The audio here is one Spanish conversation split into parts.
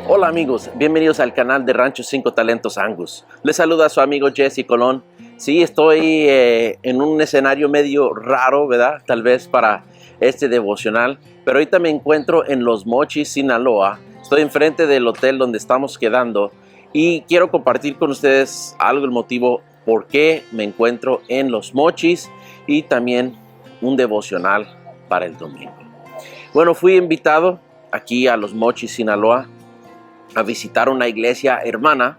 Hola amigos, bienvenidos al canal de Rancho 5 Talentos Angus. Les saluda a su amigo Jesse Colón. Sí, estoy en un escenario medio raro, ¿verdad? Tal vez para este devocional, pero ahorita me encuentro en Los Mochis, Sinaloa. Estoy enfrente del hotel donde estamos quedando y quiero compartir con ustedes algo, el motivo por qué me encuentro en Los Mochis y también un devocional para el domingo. Bueno, fui invitado aquí a Los Mochis, Sinaloa, a visitar una iglesia hermana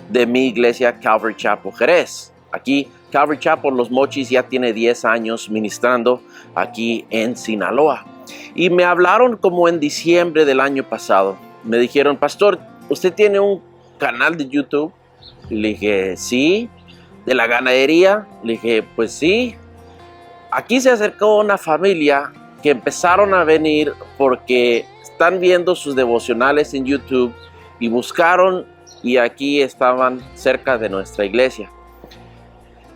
de mi iglesia Calvary Chapel Jerez. Aquí Calvary Chapel Los Mochis ya tiene 10 años ministrando aquí en Sinaloa. Y me hablaron como en diciembre del año pasado. Me dijeron, pastor, ¿usted tiene un canal de YouTube? Y le dije, sí. ¿De la ganadería? Le dije, pues sí. Aquí se acercó una familia que empezaron a venir porque están viendo sus devocionales en YouTube y buscaron, y aquí estaban cerca de nuestra iglesia.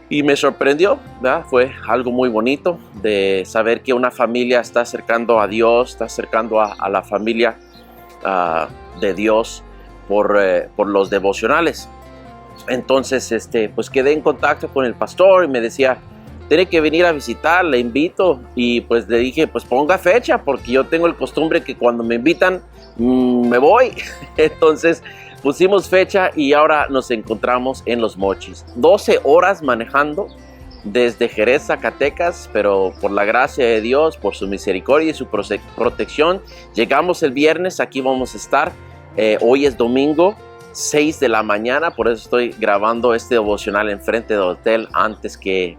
Y me sorprendió, ¿verdad? Fue algo muy bonito de saber que una familia está acercando a Dios, está acercando a la familia de Dios por los devocionales. Entonces, pues quedé en contacto con el pastor y me decía, tiene que venir a visitar, le invito. Y pues le dije, pues ponga fecha, porque yo tengo el costumbre que cuando me invitan, me voy. Entonces pusimos fecha y ahora nos encontramos en Los Mochis. 12 horas manejando desde Jerez, Zacatecas, pero por la gracia de Dios, por su misericordia y su protección, llegamos el viernes. Aquí vamos a estar. Hoy es domingo, 6 de la mañana, por eso estoy grabando este devocional enfrente del hotel antes que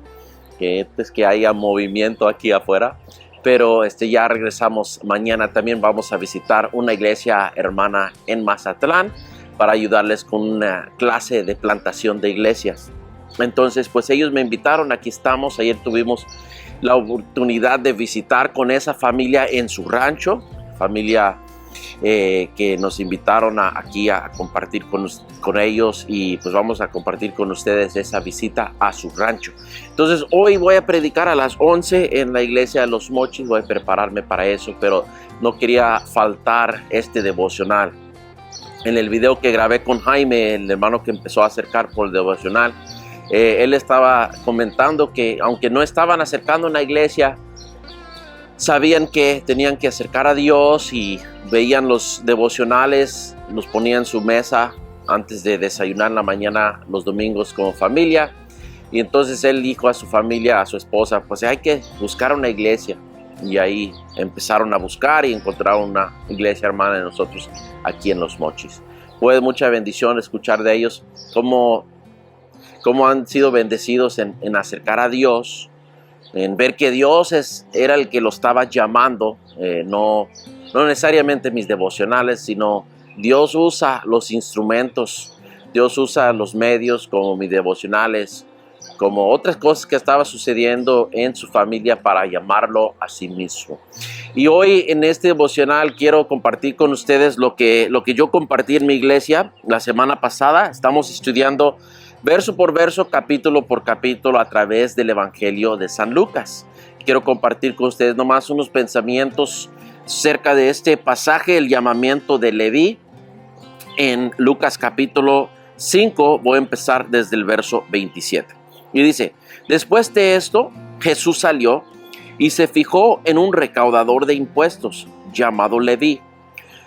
haya movimiento aquí afuera. Pero ya regresamos mañana. También vamos a visitar una iglesia hermana en Mazatlán para ayudarles con una clase de plantación de iglesias. Entonces, pues ellos me invitaron, aquí estamos. Ayer tuvimos la oportunidad de visitar con esa familia en su rancho, familia que nos invitaron aquí a compartir con ellos, y pues vamos a compartir con ustedes esa visita a su rancho. Entonces hoy voy a predicar a las 11 en la iglesia de Los Mochis. Voy a prepararme para eso, pero no quería faltar este devocional. En el video que grabé con Jaime, el hermano que empezó a acercar por el devocional, él estaba comentando que aunque no estaban acercando a una iglesia, sabían que tenían que acercar a Dios y veían los devocionales, los ponían en su mesa antes de desayunar en la mañana los domingos como familia. Y entonces él dijo a su familia, a su esposa, pues hay que buscar una iglesia. Y ahí empezaron a buscar y encontraron una iglesia hermana de nosotros aquí en Los Mochis. Fue de mucha bendición escuchar de ellos cómo han sido bendecidos en acercar a Dios, en ver que Dios era el que lo estaba llamando, no necesariamente mis devocionales, sino Dios usa los instrumentos, Dios usa los medios como mis devocionales, como otras cosas que estaba sucediendo en su familia para llamarlo a sí mismo. Y hoy en este devocional quiero compartir con ustedes lo que yo compartí en mi iglesia la semana pasada. Estamos estudiando verso por verso, capítulo por capítulo a través del Evangelio de San Lucas. Quiero compartir con ustedes nomás unos pensamientos cerca de este pasaje, el llamamiento de Leví, en Lucas capítulo 5. Voy a empezar desde el verso 27. Y dice, después de esto, Jesús salió y se fijó en un recaudador de impuestos llamado Leví,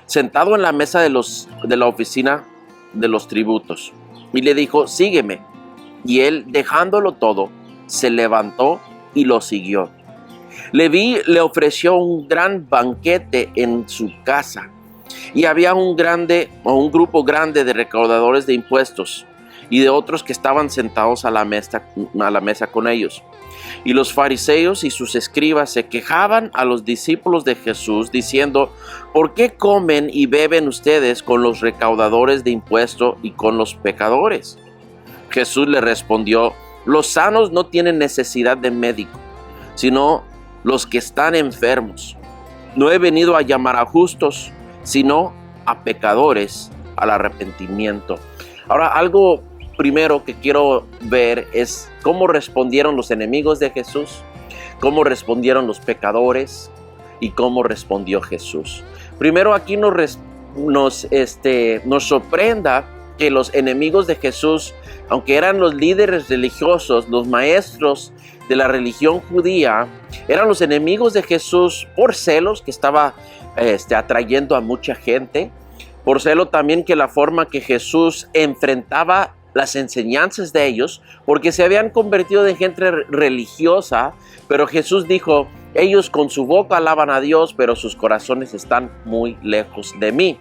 sentado en la mesa de la oficina de los tributos. Y le dijo, sígueme. Y él, dejándolo todo, se levantó y lo siguió. Leví le ofreció un gran banquete en su casa. Y había un grupo grande de recaudadores de impuestos y de otros que estaban sentados a la mesa con ellos. Y los fariseos y sus escribas se quejaban a los discípulos de Jesús, diciendo, ¿por qué comen y beben ustedes con los recaudadores de impuestos y con los pecadores? Jesús le respondió, los sanos no tienen necesidad de médico, sino los que están enfermos. No he venido a llamar a justos, sino a pecadores al arrepentimiento. Ahora, algo primero que quiero ver es cómo respondieron los enemigos de Jesús, cómo respondieron los pecadores y cómo respondió Jesús. Primero aquí nos nos sorprenda que los enemigos de Jesús, aunque eran los líderes religiosos, los maestros de la religión judía, eran los enemigos de Jesús por celos que estaba atrayendo a mucha gente, por celo también que la forma que Jesús enfrentaba las enseñanzas de ellos, porque se habían convertido en gente religiosa, pero Jesús dijo, ellos con su boca alaban a Dios, pero sus corazones están muy lejos de mí.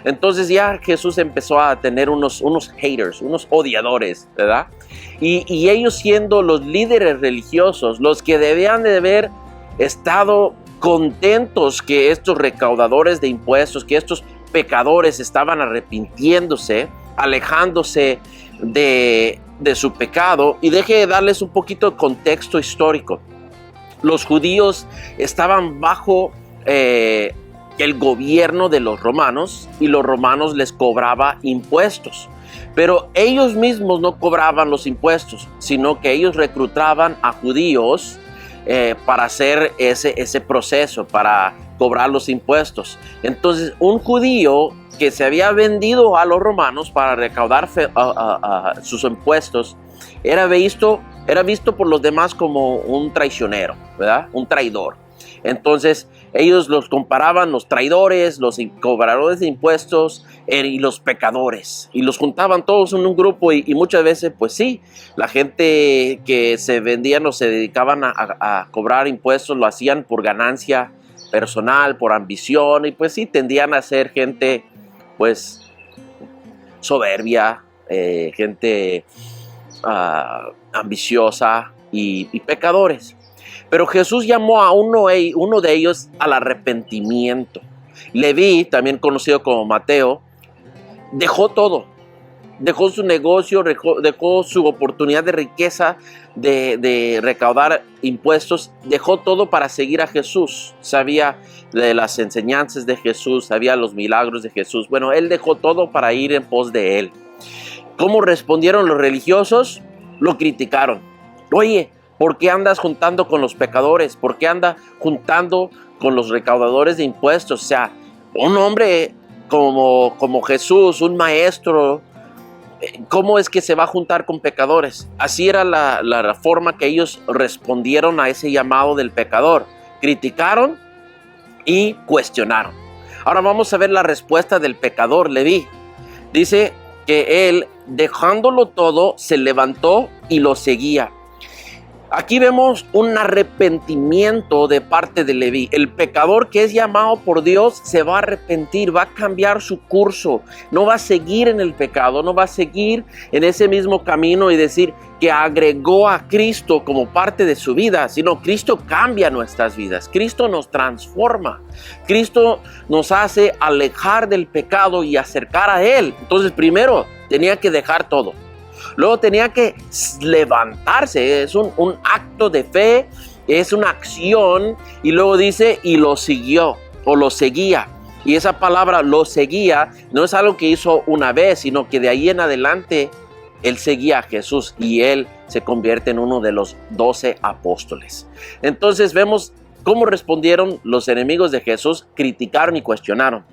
Entonces ya Jesús empezó a tener unos haters, unos odiadores, ¿verdad? Y ellos siendo los líderes religiosos, los que debían de haber estado contentos que estos recaudadores de impuestos, que estos pecadores estaban arrepintiéndose, alejándose de su pecado. Y deje darles un poquito de contexto histórico. Los judíos estaban bajo el gobierno de los romanos y los romanos les cobraba impuestos. Pero ellos mismos no cobraban los impuestos, sino que ellos reclutaban a judíos para hacer ese proceso, para cobrar los impuestos. Entonces, un judío que se había vendido a los romanos para recaudar sus impuestos era visto por los demás como un traicionero, ¿verdad? Un traidor. Entonces ellos los comparaban, los traidores, los cobradores de impuestos y los pecadores, y los juntaban todos en un grupo. Y muchas veces, pues sí, la gente que se vendían o se dedicaban a cobrar impuestos lo hacían por ganancia personal, por ambición, y pues sí, tendían a ser gente pues soberbia, gente ambiciosa y pecadores. Pero Jesús llamó a uno de ellos al arrepentimiento. Leví, también conocido como Mateo, dejó todo. Dejó su negocio, dejó su oportunidad de riqueza, de recaudar impuestos, dejó todo para seguir a Jesús. Sabía de las enseñanzas de Jesús, sabía los milagros de Jesús. Bueno, él dejó todo para ir en pos de él. ¿Cómo respondieron los religiosos? Lo criticaron. Oye, ¿por qué andas juntando con los pecadores? ¿Por qué anda juntando con los recaudadores de impuestos? O sea, un hombre como Jesús, un maestro, ¿cómo es que se va a juntar con pecadores? Así era la forma que ellos respondieron a ese llamado del pecador. Criticaron y cuestionaron. Ahora vamos a ver la respuesta del pecador Leví. Dice que él, dejándolo todo, se levantó y lo seguía. Aquí vemos un arrepentimiento de parte de Leví. El pecador que es llamado por Dios se va a arrepentir, va a cambiar su curso. No va a seguir en el pecado, no va a seguir en ese mismo camino y decir que agregó a Cristo como parte de su vida, sino Cristo cambia nuestras vidas. Cristo nos transforma. Cristo nos hace alejar del pecado y acercar a Él. Entonces, primero tenía que dejar todo. Luego tenía que levantarse, es un acto de fe, es una acción, y luego dice, y lo siguió, o lo seguía. Y esa palabra, lo seguía, no es algo que hizo una vez, sino que de ahí en adelante, él seguía a Jesús, y él se convierte en uno de los 12 apóstoles. Entonces vemos cómo respondieron los enemigos de Jesús, criticaron y cuestionaron.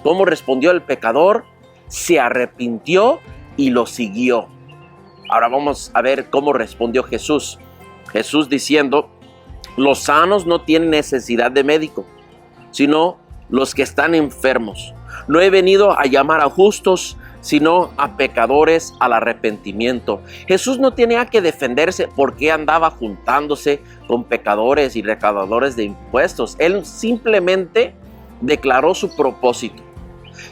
Cómo respondió el pecador, se arrepintió y lo siguió. Ahora vamos a ver cómo respondió Jesús. Jesús diciendo, los sanos no tienen necesidad de médico, sino los que están enfermos. No he venido a llamar a justos, sino a pecadores al arrepentimiento. Jesús no tenía que defenderse porque andaba juntándose con pecadores y recaudadores de impuestos. Él simplemente declaró su propósito,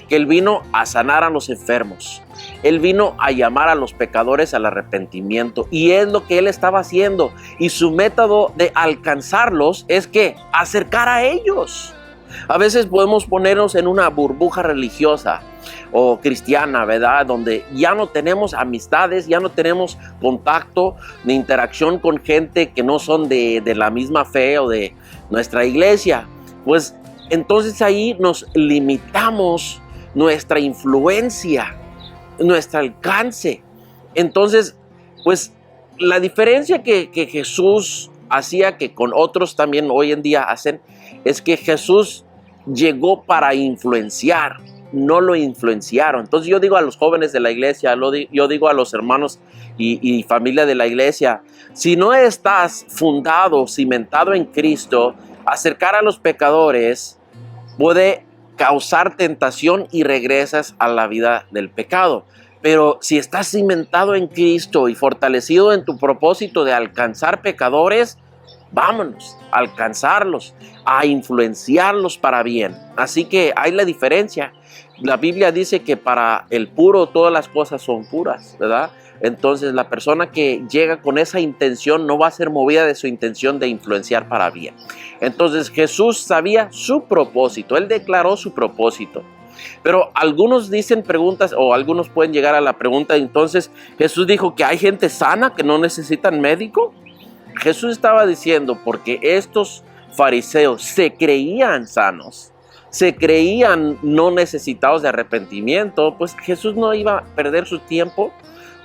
que él vino a sanar a los enfermos. Él vino a llamar a los pecadores al arrepentimiento, y es lo que él estaba haciendo. Y su método de alcanzarlos es que acercar a ellos. A veces podemos ponernos en una burbuja religiosa o cristiana, ¿verdad? Donde ya no tenemos amistades, ya no tenemos contacto ni interacción con gente que no son de la misma fe o de nuestra iglesia. Pues entonces ahí nos limitamos nuestra influencia, nuestro alcance. Entonces, pues la diferencia que Jesús hacía, que con otros también hoy en día hacen, es que Jesús llegó para influenciar. no lo influenciaron. Entonces yo digo a los jóvenes de la iglesia, yo digo a los hermanos y familia de la iglesia, si no estás fundado, cimentado en Cristo, acercar a los pecadores puede causar tentación y regresas a la vida del pecado. Pero si estás cimentado en Cristo y fortalecido en tu propósito de alcanzar pecadores, vámonos a alcanzarlos, a influenciarlos para bien. Así que hay la diferencia. La Biblia dice que para el puro todas las cosas son puras, ¿verdad? Entonces la persona que llega con esa intención no va a ser movida de su intención de influenciar para bien. Entonces Jesús sabía su propósito, Él declaró su propósito. Pero algunos dicen preguntas, o algunos pueden llegar a la pregunta, entonces Jesús dijo que hay gente sana que no necesitan médico. Jesús estaba diciendo porque estos fariseos se creían sanos, se creían no necesitados de arrepentimiento, pues Jesús no iba a perder su tiempo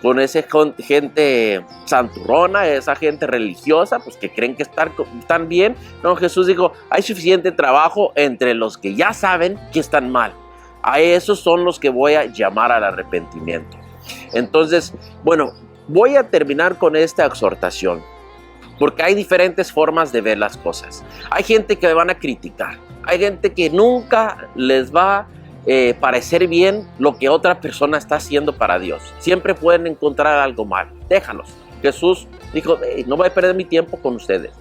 con esa gente santurrona, esa gente religiosa, pues que creen que están bien. No, Jesús dijo, hay suficiente trabajo entre los que ya saben que están mal. A esos son los que voy a llamar al arrepentimiento. Entonces, bueno, voy a terminar con esta exhortación, porque hay diferentes formas de ver las cosas. Hay gente que van a criticar, hay gente que nunca les va a parecer bien lo que otra persona está haciendo para Dios. Siempre pueden encontrar algo mal, déjalos. Jesús dijo, no voy a perder mi tiempo con ustedes.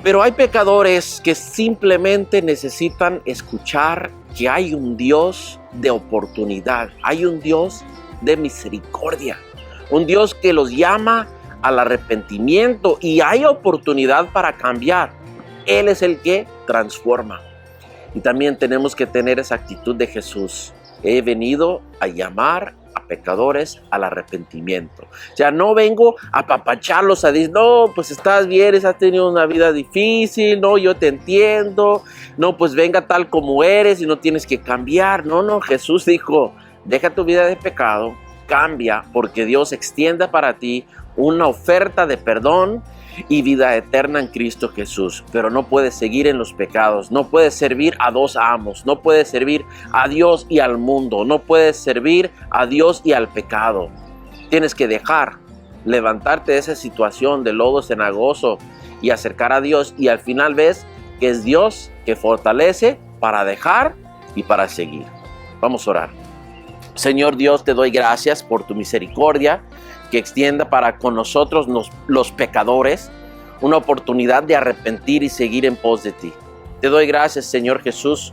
Pero hay pecadores que simplemente necesitan escuchar que hay un Dios de oportunidad, hay un Dios de misericordia, un Dios que los llama al arrepentimiento y hay oportunidad para cambiar. Él es el que transforma. Y también tenemos que tener esa actitud de Jesús. He venido a llamar a pecadores al arrepentimiento. O sea, no vengo a apapacharlos, a decir, no, pues estás bien, has tenido una vida difícil, no, yo te entiendo, no, pues venga tal como eres y no tienes que cambiar. No, Jesús dijo, deja tu vida de pecado, cambia, porque Dios extienda para ti una oferta de perdón y vida eterna en Cristo Jesús. Pero no puedes seguir en los pecados, no puedes servir a dos amos, no puedes servir a Dios y al mundo, no puedes servir a Dios y al pecado. Tienes que levantarte de esa situación de lodo cenagoso y acercar a Dios, y al final ves que es Dios que fortalece para dejar y para seguir. Vamos a orar. Señor Dios, te doy gracias por tu misericordia que extienda para con nosotros los pecadores una oportunidad de arrepentir y seguir en pos de ti. Te doy gracias, Señor Jesús,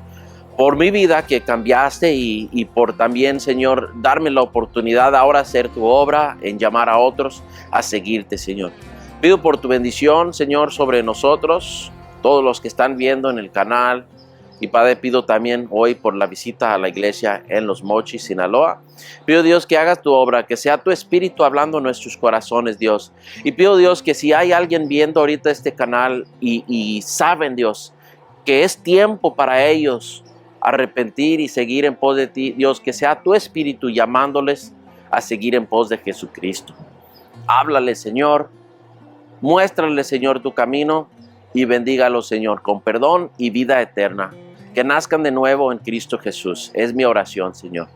por mi vida que cambiaste y por también, Señor, darme la oportunidad ahora hacer tu obra, en llamar a otros a seguirte, Señor. Pido por tu bendición, Señor, sobre nosotros, todos los que están viendo en el canal. Y Padre, pido también hoy por la visita a la iglesia en Los Mochis, Sinaloa. Pido, Dios, que hagas tu obra, que sea tu Espíritu hablando en nuestros corazones, Dios. Y pido, Dios, que si hay alguien viendo ahorita este canal y saben, Dios, que es tiempo para ellos arrepentir y seguir en pos de ti, Dios, que sea tu Espíritu llamándoles a seguir en pos de Jesucristo. Háblale, Señor. Muéstrale, Señor, tu camino y bendígalo, Señor, con perdón y vida eterna. Que nazcan de nuevo en Cristo Jesús. Es mi oración, Señor.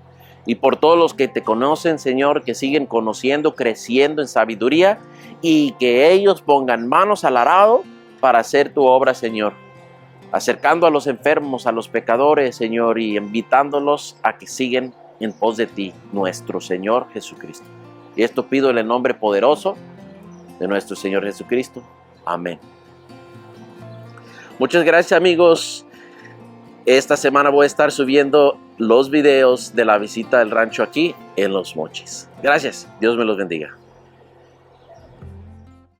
Y por todos los que te conocen, Señor, que siguen conociendo, creciendo en sabiduría, y que ellos pongan manos al arado para hacer tu obra, Señor. Acercando a los enfermos, a los pecadores, Señor, y invitándolos a que sigan en pos de ti, nuestro Señor Jesucristo. Y esto pido en el nombre poderoso de nuestro Señor Jesucristo. Amén. Muchas gracias, amigos. Esta semana voy a estar subiendo los videos de la visita del rancho aquí en Los Mochis. Gracias. Dios me los bendiga.